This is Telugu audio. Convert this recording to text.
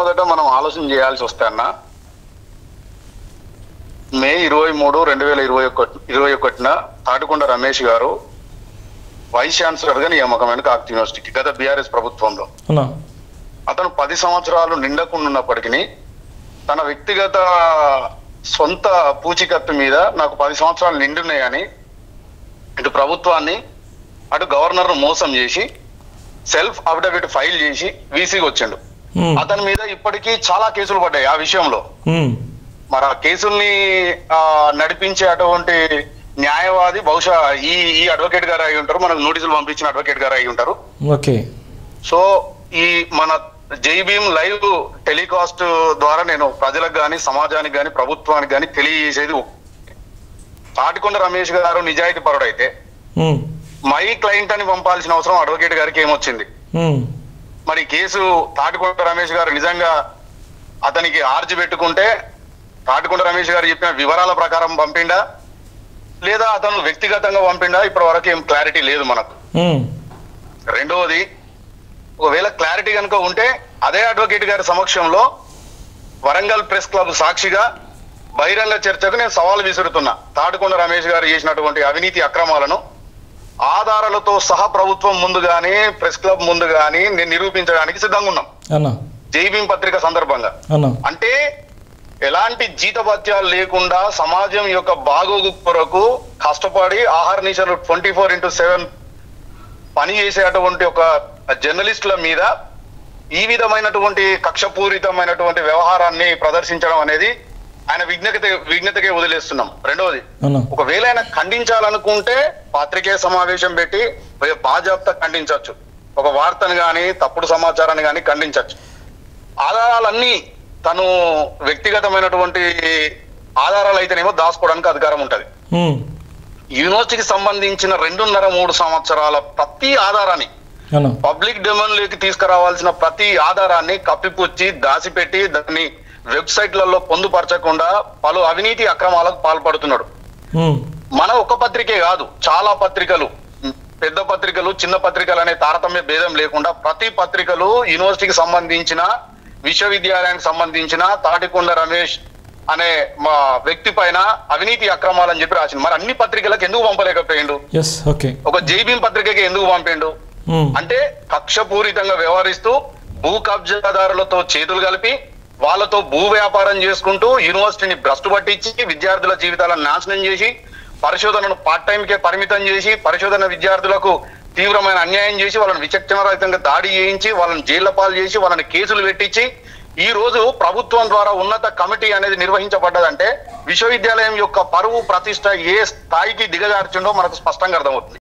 మొట్టమొదట మనం ఆలోచన చేయాల్సి వస్తే అన్న, మే 23, 2021 తాటికొండ రమేష్ గారు వైస్ ఛాన్సలర్ గా నియామకమైన కాకతీయ యూనివర్సిటీకి గత బీఆర్ఎస్ ప్రభుత్వంలో. అతను 10 సంవత్సరాలు నిండకుండాన్నప్పటికీ తన వ్యక్తిగత సొంత పూచికత్తు మీద నాకు 10 సంవత్సరాలు నిండున్నాయని ఇటు ప్రభుత్వాన్ని అటు గవర్నర్ ను మోసం చేసి సెల్ఫ్ అఫిడవిట్ ఫైల్ చేసి వీసీకి వచ్చిండు. అతని మీద ఇప్పటికీ చాలా కేసులు పడ్డాయి ఆ విషయంలో. మరి ఆ కేసుల్ని నడిపించే అటువంటి న్యాయవాది బహుశా ఈ అడ్వకేట్ గారు అయి ఉంటారు, మనకు నోటీసులు పంపించిన అడ్వకేట్ గారు అయి ఉంటారు. సో ఈ మన జైభీమ్ లైవ్ టెలికాస్ట్ ద్వారా నేను ప్రజలకు గాని సమాజానికి గాని ప్రభుత్వానికి గాని తెలియజేసేది, తాటికొండ రమేష్ గారు నిజాయితీ పరుడైతే మై క్లయింట్ అని పంపాల్సిన అవసరం అడ్వకేట్ గారికి ఏమొచ్చింది? మరి కేసు తాటికొండ రమేష్ గారు నిజంగా అతనికి ఆర్జీ పెట్టుకుంటే తాటికొండ రమేష్ గారు చెప్పిన వివరాల ప్రకారం పంపిండా లేదా అతను వ్యక్తిగతంగా పంపిండా ఇప్పటి వరకు ఏం క్లారిటీ లేదు మనకు. రెండవది, ఒకవేళ క్లారిటీ కనుక ఉంటే అదే అడ్వకేట్ గారి సమక్షంలో వరంగల్ ప్రెస్ క్లబ్ సాక్షిగా బహిరంగ చర్చకు నేను సవాల్ విసురుతున్నా. తాటికొండ రమేష్ గారు చేసినటువంటి అవినీతి అక్రమాలను ఆధారాలతో సహా ప్రభుత్వం ముందు గానీ ప్రెస్ క్లబ్ ముందు గానీ నేను నిరూపించడానికి సిద్ధంగా ఉన్నాం జైభీమ్ పత్రిక సందర్భంగా. అంటే ఎలాంటి జీతభత్యాలు లేకుండా సమాజం యొక్క బాగోగు కొరకు కష్టపడి ఆహార్నిశలు 24/7 పని చేసేటువంటి ఒక జర్నలిస్టుల మీద ఈ విధమైనటువంటి కక్షపూరితమైనటువంటి వ్యవహారాన్ని ప్రదర్శించడం అనేది ఆయన విజ్ఞతకే వదిలేస్తున్నాం. రెండవది, ఒకవేళ ఆయన ఖండించాలనుకుంటే పాత్రికేయ సమావేశం పెట్టి బాజాప్తా ఖండించవచ్చు, ఒక వార్తను గాని తప్పుడు సమాచారాన్ని గాని ఖండించవచ్చు. ఆధారాలన్నీ తను వ్యక్తిగతమైనటువంటి ఆధారాలు అయితేనేమో దాచుకోవడానికి అధికారం ఉంటది. యూనివర్సిటీకి సంబంధించిన 2.5-3 సంవత్సరాల ప్రతి ఆధారాన్ని పబ్లిక్ డొమైన్ లోకి తీసుకురావాల్సిన ప్రతి ఆధారాన్ని కప్పిపుచ్చి దాచిపెట్టి దాన్ని వెబ్సైట్లలో పొందుపరచకుండా పలు అవినీతి అక్రమాలకు పాల్పడుతున్నాడు. మన ఒక పత్రికే కాదు, చాలా పత్రికలు, పెద్ద పత్రికలు చిన్న పత్రికలు అనే తారతమ్య భేదం లేకుండా ప్రతి పత్రికలు యూనివర్సిటీకి సంబంధించిన విశ్వవిద్యాలయానికి సంబంధించిన తాటికొండ రమేష్ అనే మా వ్యక్తి పైన అవినీతి అక్రమాలని చెప్పి రాసింది. మరి అన్ని పత్రికలకు ఎందుకు పంపలేకపోయిండు? ఒక జైభీమ్ పత్రికకి ఎందుకు పంపిండు? అంటే కక్షపూరితంగా వ్యవహరిస్తూ భూ కబ్జాదారులతో చేతులు కలిపి వాళ్ళతో భూ వ్యాపారం చేసుకుంటూ యూనివర్సిటీని భ్రష్టు పట్టించి విద్యార్థుల జీవితాలను నాశనం చేసి పరిశోధనను పార్ట్ టైం కే పరిమితం చేసి పరిశోధన విద్యార్థులకు తీవ్రమైన అన్యాయం చేసి వాళ్ళని విచక్షణరహితంగా దాడి చేయించి వాళ్ళని జైళ్ల పాలు చేసి వాళ్ళని కేసులు పెట్టించి ఈ రోజు ప్రభుత్వం ద్వారా ఉన్నత కమిటీ అనేది నిర్వహించబడ్డదంటే విశ్వవిద్యాలయం యొక్క పరువు ప్రతిష్ట ఏ స్థాయికి దిగజార్చిండో మనకు స్పష్టంగా అర్థమవుతుంది.